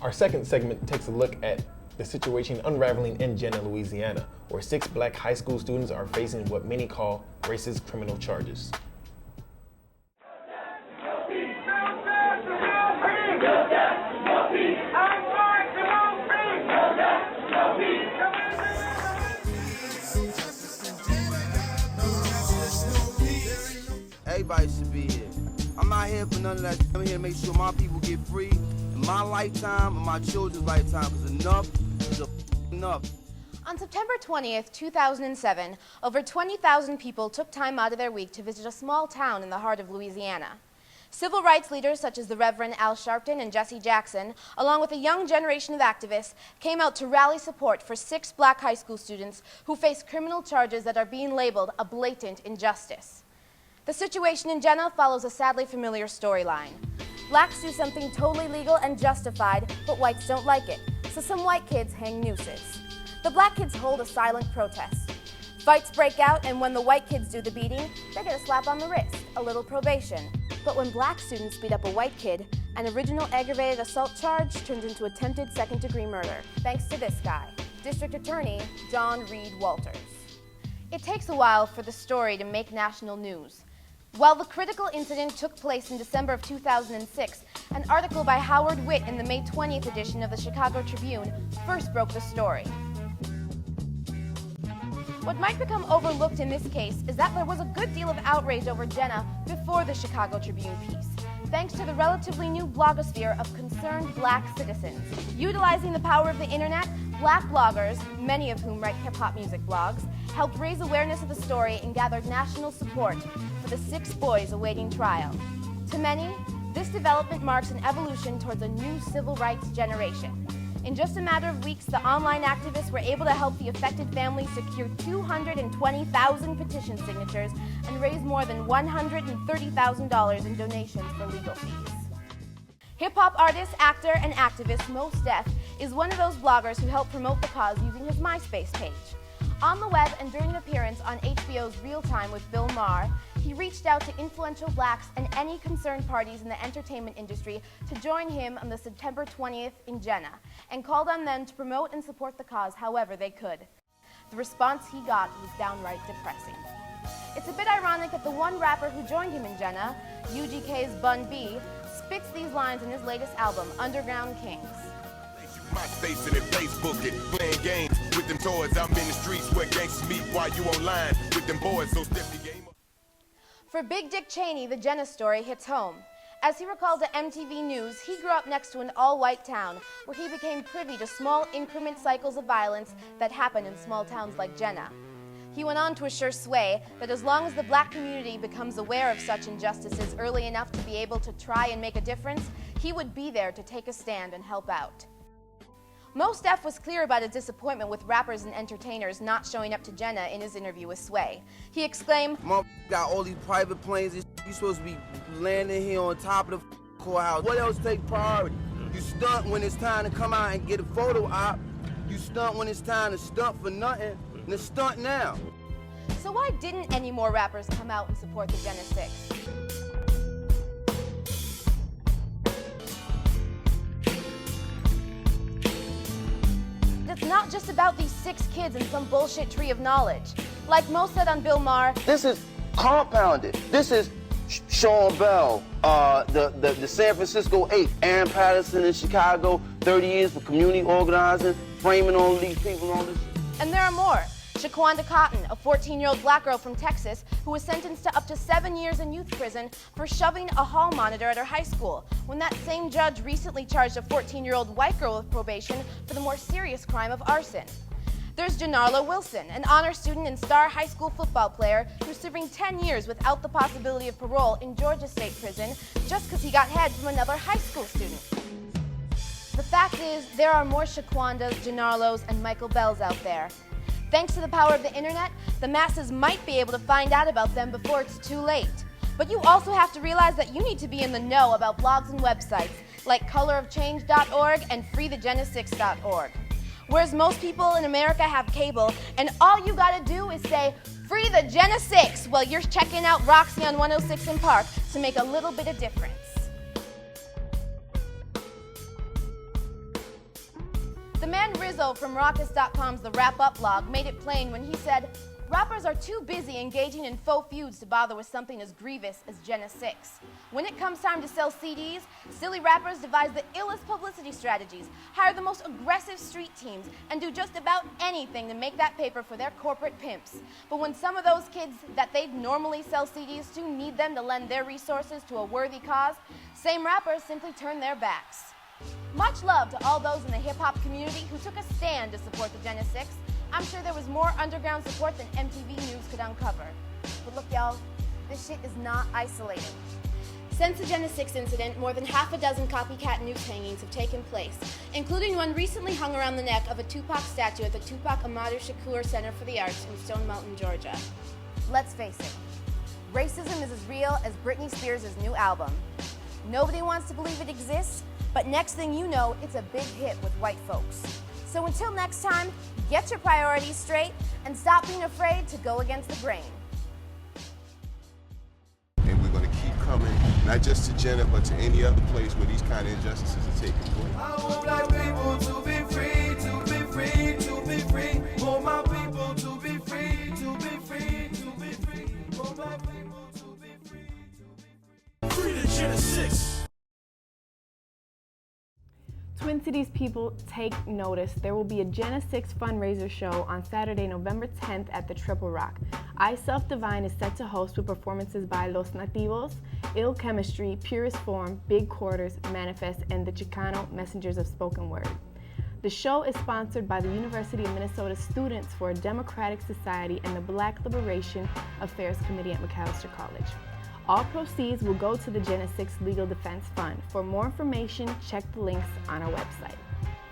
Our second segment takes a look at the situation unraveling in Jena, Louisiana, where 6 black high school students are facing what many call racist criminal charges. Everybody should be here. I'm not here for none of that. I'm here to make sure my people get free in my lifetime and my children's lifetime, because enough is enough. On September 20th, 2007, over 20,000 people took time out of their week to visit a small town in the heart of Louisiana. Civil rights leaders such as the Reverend Al Sharpton and Jesse Jackson, along with a young generation of activists, came out to rally support for 6 black high school students who face criminal charges that are being labeled a blatant injustice. The situation in Jena follows a sadly familiar storyline. Blacks do something totally legal and justified, but whites don't like it, so some white kids hang nooses. The black kids hold a silent protest. Fights break out, and when the white kids do the beating, they get a slap on the wrist, a little probation. But when black students beat up a white kid, an original aggravated assault charge turns into attempted second-degree murder, thanks to this guy, District Attorney John Reed Walters. It takes a while for the story to make national news. While the critical incident took place in December of 2006, an article by Howard Witt in the May 20th edition of the Chicago Tribune first broke the story. What might become overlooked in this case is that there was a good deal of outrage over Jena before the Chicago Tribune piece, thanks to the relatively new blogosphere of concerned black citizens. Utilizing the power of the internet, black bloggers, many of whom write hip-hop music blogs, helped raise awareness of the story and gathered national support for the 6 boys awaiting trial. To many, this development marks an evolution towards a new civil rights generation. In just a matter of weeks, the online activists were able to help the affected families secure 220,000 petition signatures and raise more than $130,000 in donations for legal fees. Hip-hop artist, actor, and activist Mos Def is one of those bloggers who helped promote the cause using his MySpace page. On the web and during an appearance on HBO's Real Time with Bill Maher, he reached out to influential blacks and any concerned parties in the entertainment industry to join him on the September 20th in Jena, and called on them to promote and support the cause however they could. The response he got was downright depressing. It's a bit ironic that the one rapper who joined him in Jena, UGK's Bun B, spits these lines in his latest album, Underground Kings. MySpace and Facebook it, playing games with them toys. I'm in the streets where gangsters meet while you online with them boys, so step the game up. For Big Dick Cheney, the Jena story hits home. As he recalled to MTV News, he grew up next to an all-white town where he became privy to small increment cycles of violence that happen in small towns like Jena. He went on to assure Sway that as long as the black community becomes aware of such injustices early enough to be able to try and make a difference, he would be there to take a stand and help out. Mos Def was clear about his disappointment with rappers and entertainers not showing up to Jena in his interview with Sway. He exclaimed, Mother got all these private planes and you supposed to be landing here on top of the courthouse. What else takes priority? You stunt when it's time to come out and get a photo op. You stunt when it's time to stunt for nothing. And it's stunt now. So why didn't any more rappers come out and support the Jena 6? It's not just about these 6 kids and some bullshit tree of knowledge. Like Mo said on Bill Maher, this is compounded. This is Sean Bell, the San Francisco 8, Aaron Patterson in Chicago, 30 years for community organizing, framing all these people and all this. And there are more. Shaquanda Cotton, a 14-year-old black girl from Texas who was sentenced to up to 7 years in youth prison for shoving a hall monitor at her high school, when that same judge recently charged a 14-year-old white girl with probation for the more serious crime of arson. There's Janarla Wilson, an honor student and star high school football player who's serving 10 years without the possibility of parole in Georgia State Prison just because he got head from another high school student. The fact is, there are more Shaquandas, Janarlos, and Michael Bells out there. Thanks to the power of the internet, the masses might be able to find out about them before it's too late. But you also have to realize that you need to be in the know about blogs and websites like colorofchange.org and freethejena6.org. Whereas most people in America have cable, and all you gotta do is say, "Free the Jena 6" while you're checking out Roxy on 106 in Park to make a little bit of difference. The man Rizzo from Raucous.com's The Wrap Up blog made it plain when he said, rappers are too busy engaging in faux feuds to bother with something as grievous as Jena 6. When it comes time to sell CDs, silly rappers devise the illest publicity strategies, hire the most aggressive street teams, and do just about anything to make that paper for their corporate pimps. But when some of those kids that they'd normally sell CDs to need them to lend their resources to a worthy cause, same rappers simply turn their backs. Much love to all those in the hip-hop community who took a stand to support the Jena 6. I'm sure there was more underground support than MTV News could uncover. But look, y'all, this shit is not isolated. Since the Jena 6 incident, more than half a dozen copycat noose hangings have taken place, including one recently hung around the neck of a Tupac statue at the Tupac Amaru Shakur Center for the Arts in Stone Mountain, Georgia. Let's face it, racism is as real as Britney Spears' new album. Nobody wants to believe it exists, but next thing you know, it's a big hit with white folks. So until next time, get your priorities straight and stop being afraid to go against the grain. And we're going to keep coming, not just to Jena, but to any other place where these kind of injustices are taking place. I want black people to be free, to be free, to be free. Want my people to be free, to be free, to be free. Want black people to be free, to be free. Free the Jena 6. Twin Cities people, take notice. There will be a Jena 6 fundraiser show on Saturday, November 10th at the Triple Rock. I Self Divine is set to host with performances by Los Nativos, Ill Chemistry, Purest Form, Big Quarters, Manifest, and the Chicano Messengers of Spoken Word. The show is sponsored by the University of Minnesota Students for a Democratic Society and the Black Liberation Affairs Committee at Macalester College. All proceeds will go to the Jena 6 Legal Defense Fund. For more information, check the links on our website.